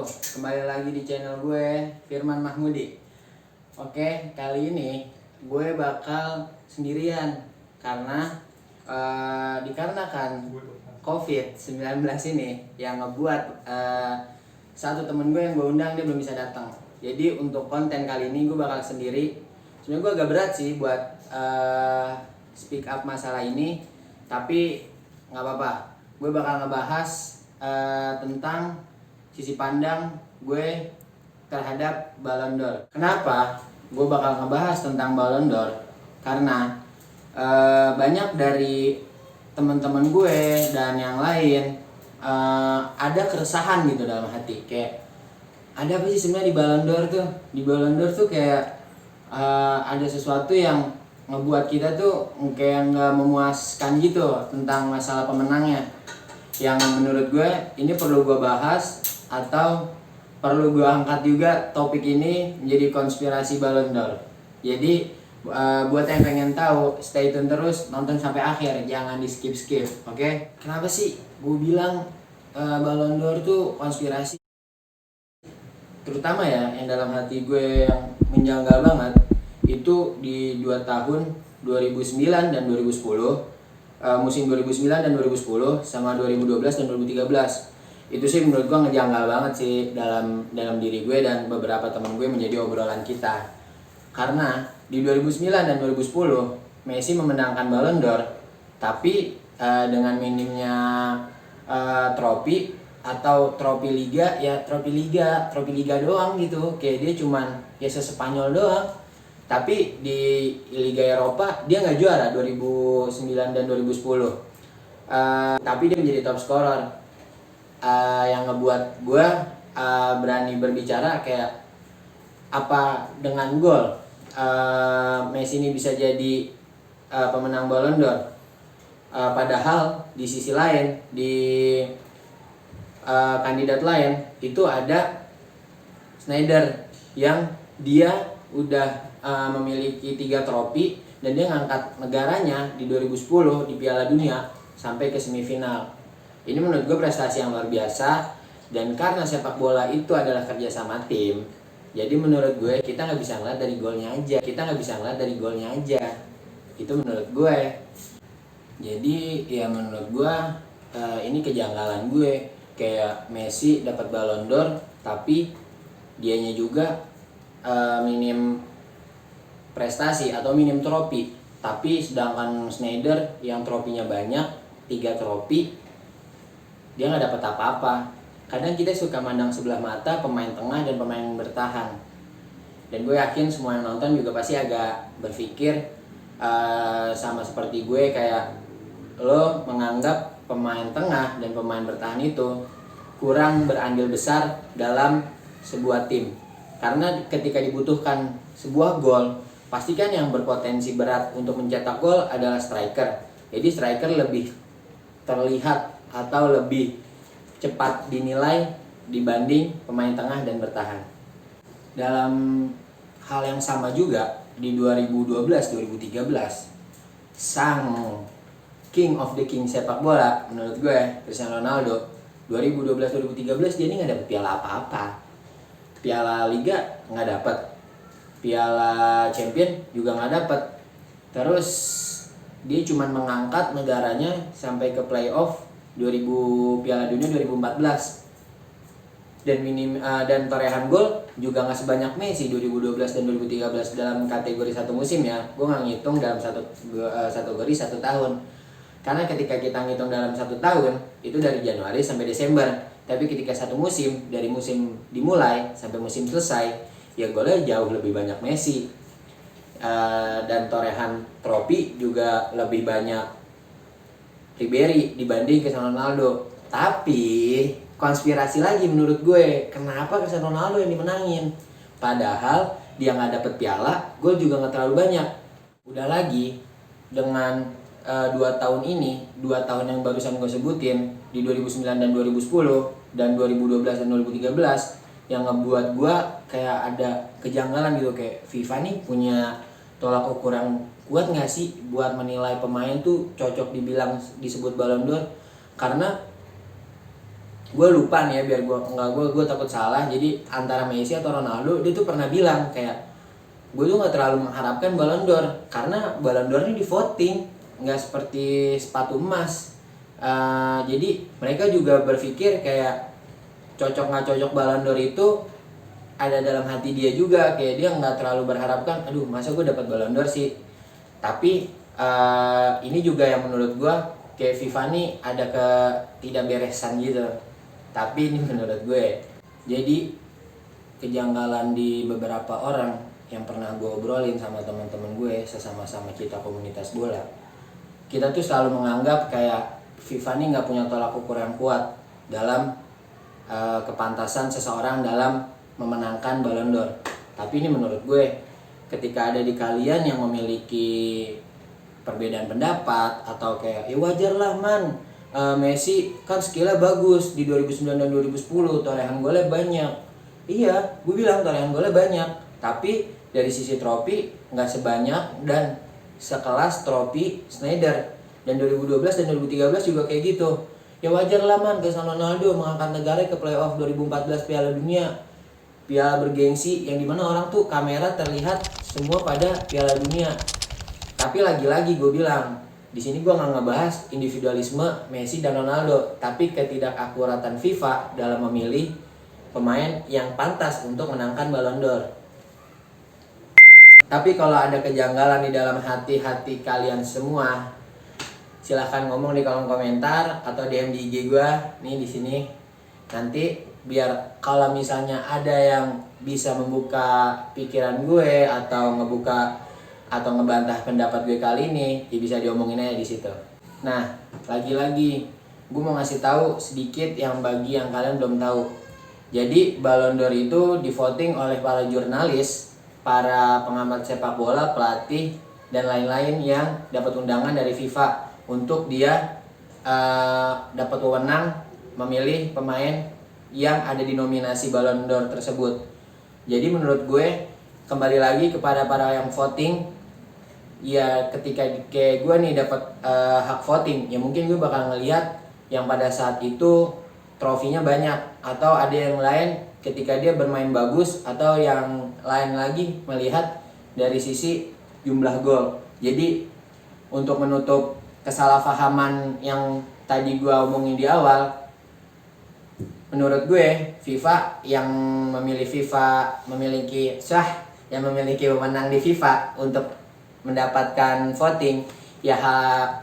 kembali lagi di channel gue, Firman Mahmudi. Oke, kali ini gue bakal sendirian karena dikarenakan COVID-19 ini yang ngebuat satu temen gue yang gue undang dia belum bisa datang. Jadi untuk konten kali ini gue bakal sendiri. Sebenarnya gue agak berat sih buat speak up masalah ini, tapi nggak apa-apa. Gue bakal ngebahas tentang sisi pandang gue terhadap Ballon d'Or. Kenapa gue bakal ngebahas tentang Ballon d'Or? Karena banyak dari teman-teman gue dan yang lain ada keresahan gitu dalam hati, kayak ada apa sih sebenarnya di Ballon d'Or tuh? Di Ballon d'Or tuh kayak ada sesuatu yang ngebuat kita tuh kayak nggak memuaskan gitu tentang masalah pemenangnya. Yang menurut gue ini perlu gue bahas atau perlu gue angkat juga topik ini menjadi konspirasi Ballon d'Or. Jadi buat yang pengen tahu, stay tune terus, nonton sampai akhir, jangan di skip-skip, oke? Kenapa sih gue bilang Ballon d'Or tuh konspirasi? Terutama ya yang dalam hati gue yang menjanggal banget itu di 2 tahun 2009 dan 2010. Musim 2009 dan 2010 sama 2012 dan 2013 itu sih menurut gue ngejanggal banget sih dalam diri gue dan beberapa teman gue menjadi obrolan kita. Karena di 2009 dan 2010 Messi memenangkan Ballon d'Or, tapi dengan minimnya trofi atau trofi liga doang gitu, kayak dia cuman ya se-Spanyol doang. Tapi di Liga Eropa dia nggak juara 2009 dan 2010. Tapi dia menjadi top scorer. Yang ngebuat gue berani berbicara kayak apa dengan gol Messi ini bisa jadi pemenang Ballon d'Or. Padahal di sisi lain, di kandidat lain itu ada Sneijder yang dia udah memiliki 3 trofi dan dia ngangkat negaranya di 2010 di Piala Dunia sampai ke semifinal. Ini menurut gue prestasi yang luar biasa, dan karena sepak bola itu adalah kerjasama tim, jadi menurut gue kita nggak bisa ngeliat dari golnya aja. Itu menurut gue. Jadi ya menurut gue ini kejanggalan gue, kayak Messi dapat Ballon d'Or tapi dianya juga minim prestasi atau minim trofi, tapi sedangkan Sneijder yang trofinya banyak, 3 trofi, dia nggak dapat apa-apa. Kadang kita suka mandang sebelah mata pemain tengah dan pemain bertahan, dan gue yakin semua yang nonton juga pasti agak berpikir sama seperti gue, kayak lo menganggap pemain tengah dan pemain bertahan itu kurang berandil besar dalam sebuah tim. Karena ketika dibutuhkan sebuah gol, pastikan yang berpotensi berat untuk mencetak gol adalah striker. Jadi striker lebih terlihat atau lebih cepat dinilai dibanding pemain tengah dan bertahan. Dalam hal yang sama juga di 2012-2013, sang king of the king sepak bola menurut gue, Cristiano Ronaldo, 2012-2013 dia ini nggak dapet piala apa-apa. Piala Liga nggak dapet, Piala Champion juga nggak dapet. Terus dia cuma mengangkat negaranya sampai ke playoff Piala Dunia 2014. Dan torehan gol juga nggak sebanyak Messi 2012 dan 2013 dalam kategori satu musim ya. Gue nggak ngitung dalam satu kategori 1 tahun. Karena ketika kita ngitung dalam 1 tahun itu dari Januari sampai Desember. Tapi ketika satu musim, dari musim dimulai sampai musim selesai, ya golnya jauh lebih banyak Messi. Dan torehan trofi juga lebih banyak Ribery dibanding Cristiano Ronaldo. Tapi konspirasi lagi menurut gue, kenapa Cristiano Ronaldo yang dimenangin? Padahal dia nggak dapet piala, gol juga nggak terlalu banyak. Udah lagi dengan 2 tahun ini, 2 tahun yang barusan gue sebutin di 2009 dan 2010 dan 2012 dan 2013, yang ngebuat gue kayak ada kejanggalan gitu, kayak FIFA nih punya tolak ukur yang kuat nggak sih buat menilai pemain tuh cocok disebut Ballon d'Or? Karena gue lupa nih ya, biar gue takut salah. Jadi antara Messi atau Ronaldo, dia tuh pernah bilang kayak, gue tuh nggak terlalu mengharapkan Ballon d'Or karena Ballon d'Or ini di voting, nggak seperti sepatu emas. Jadi mereka juga berpikir kayak cocok nggak cocok Ballon d'Or itu ada dalam hati dia juga, kayak dia nggak terlalu berharapkan, aduh masa gue dapat Ballon d'Or sih. Tapi ini juga yang menurut gue kayak FIFA nih ada ketidakberesan gitu. Tapi ini menurut gue, jadi kejanggalan di beberapa orang yang pernah gue obrolin sama teman-teman gue sesama-sama kita komunitas bola, kita tuh selalu menganggap kayak FIFA nih nggak punya tolak ukur yang kuat dalam kepantasan seseorang dalam memenangkan Ballon d'Or. Tapi ini menurut gue, ketika ada di kalian yang memiliki perbedaan pendapat atau kayak ya wajar lah man, Messi kan skillnya bagus di 2009 dan 2010, torehan golnya banyak. Iya, gue bilang torehan golnya banyak, tapi dari sisi trofi nggak sebanyak dan sekelas trofi Schneider. Dan 2012 dan 2013 juga kayak gitu. Ya wajar lah man, Cristiano Ronaldo mengangkat negara ke playoff 2014 Piala Dunia, piala bergengsi yang dimana orang tuh kamera terlihat semua pada Piala Dunia. Tapi lagi-lagi gue bilang, di sini gue nggak ngebahas individualisme Messi dan Ronaldo, tapi ketidakakuratan FIFA dalam memilih pemain yang pantas untuk menangkan Ballon d'Or. Tapi kalau ada kejanggalan di dalam hati-hati kalian semua, silahkan ngomong di kolom komentar atau DM di IG gue nih di sini. Nanti biar kalau misalnya ada yang bisa membuka pikiran gue atau ngebuka atau ngebantah pendapat gue kali ini, ya bisa diomongin aja di situ. Nah, lagi-lagi gue mau ngasih tahu sedikit yang bagi yang kalian belum tahu. Jadi Ballon d'Or itu divoting oleh para jurnalis, para pengamat sepak bola, pelatih dan lain-lain yang dapat undangan dari FIFA untuk dia dapat wewenang memilih pemain yang ada di nominasi Ballon d'Or tersebut. Jadi menurut gue, kembali lagi kepada para yang voting, ya ketika kayak gue nih dapat hak voting, ya mungkin gue bakal ngelihat yang pada saat itu trofinya banyak, atau ada yang lain ketika dia bermain bagus, atau yang lain lagi melihat dari sisi jumlah gol. Jadi untuk menutup kesalahpahaman yang tadi gue omongin di awal, menurut gue FIFA yang memiliki wewenang di FIFA untuk mendapatkan voting, ya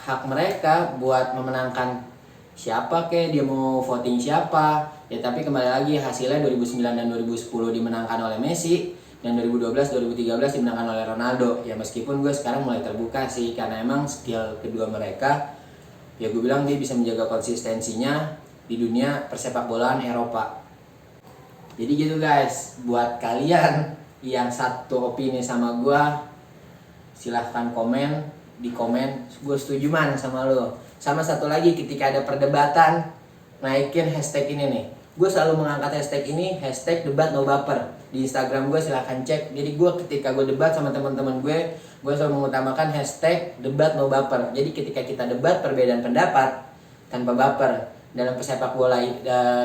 hak mereka buat memenangkan siapa kek, dia mau voting siapa ya. Tapi kembali lagi hasilnya 2009 dan 2010 dimenangkan oleh Messi, dan 2012 2013 dimenangkan oleh Ronaldo. Ya meskipun gue sekarang mulai terbuka sih, karena emang skill kedua mereka, ya gue bilang dia bisa menjaga konsistensinya di dunia persepak bolaan Eropa. Jadi gitu guys, buat kalian yang satu opini sama gue, silahkan komen di komen, gue setuju man sama lo. Sama satu lagi, ketika ada perdebatan, naikin hashtag ini nih. Gue selalu mengangkat hashtag ini, hashtag debat no baper. Di Instagram gue silahkan cek. Jadi gue ketika gue debat sama teman-teman gue selalu mengutamakan hashtag debat no baper. Jadi ketika kita debat perbedaan pendapat tanpa baper dalam persepak bola,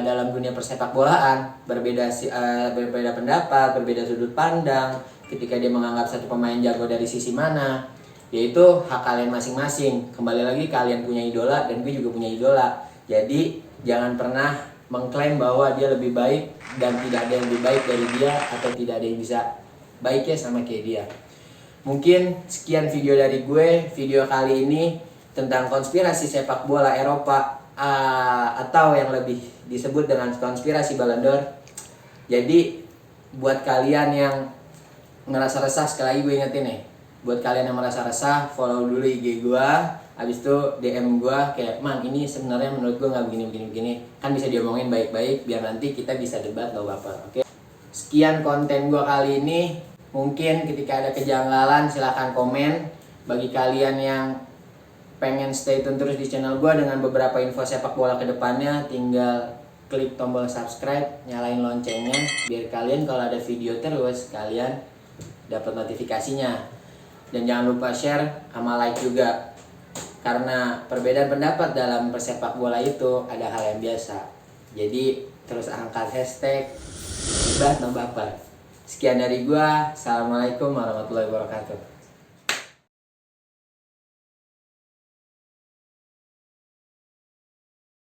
dalam dunia persepak bolaan, berbeda pendapat, berbeda sudut pandang, ketika dia menganggap satu pemain jago dari sisi mana, yaitu hak kalian masing-masing. Kembali lagi, kalian punya idola dan gue juga punya idola. Jadi jangan pernah mengklaim bahwa dia lebih baik dan tidak ada yang lebih baik dari dia, atau tidak ada yang bisa baiknya sama kayak dia. Mungkin sekian video dari gue, video kali ini tentang konspirasi sepak bola Eropa, atau yang lebih disebut dengan konspirasi Ballon d'Or. Jadi buat kalian yang ngerasa resah, sekali lagi gue ingetin nih, buat kalian yang merasa resah, follow dulu IG gue, abis itu DM gue kayak, man ini sebenarnya menurut gue nggak begini, kan bisa diomongin baik-baik biar nanti kita bisa debat gak baper. Oke, sekian konten gue kali ini. Mungkin ketika ada kejanggalan silahkan komen. Bagi kalian yang pengen stay tune terus di channel gue dengan beberapa info sepak bola ke depannya, tinggal klik tombol subscribe, nyalain loncengnya biar kalian kalau ada video terus kalian dapat notifikasinya. Dan jangan lupa share sama like juga, karena perbedaan pendapat dalam persepak bola itu ada hal yang biasa. Jadi terus angkat hashtag Bahas No Baper. Sekian dari gua. Assalamualaikum warahmatullahi wabarakatuh.